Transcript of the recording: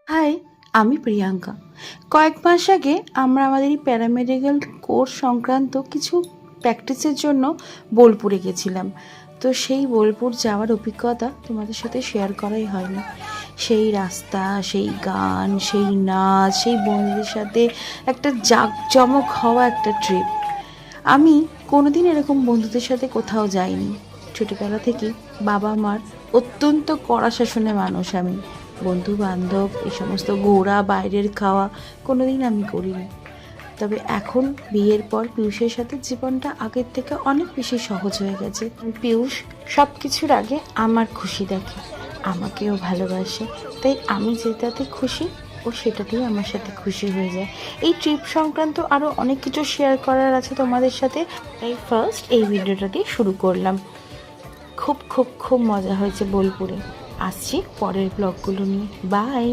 High, আমি প্রিয়াঙ্কা। কয়েক মাস আগে আমরা আমাদের এই প্যারামেডিক্যাল কোর্স সংক্রান্ত কিছু প্র্যাকটিসের জন্য বোলপুরে গেছিলাম। তো সেই বোলপুর যাওয়ার অভিজ্ঞতা তোমাদের সাথে শেয়ার করাই হয়নি। সেই রাস্তা, সেই গান, সেই নাচ, সেই বন্ধুদের সাথে একটা জাঁকজমক হওয়া একটা ট্রিপ। আমি কোনোদিন এরকম বন্ধুদের সাথে কোথাও যাইনি। ছোটোবেলা থেকেই বাবা মার অত্যন্ত কড়া শাসনের মানুষ আমি। বন্ধু বান্ধব এই সমস্ত ঘোরা, বাইরের খাওয়া কোনোদিন আমি করিনি। তবে এখন বিয়ের পর পিয়ুষের সাথে জীবনটা আগের থেকে অনেক বেশি সহজ হয়ে গেছে। পিয়ুষ সব কিছুর আগে আমার খুশি দেখে, আমাকেও ভালোবাসে, তাই আমি যেটাতে খুশি ও সেটাতেই আমার সাথে খুশি হয়ে যায়। এই ট্রিপ সংক্রান্ত আরও অনেক কিছু শেয়ার করার আছে তোমাদের সাথে, তাই ফার্স্ট এই ভিডিওটা দিয়ে শুরু করলাম। খুব খুব খুব মজা হয়েছে বোলপুরে। আসছি পরের ব্লগগুলো নিয়ে। বাই।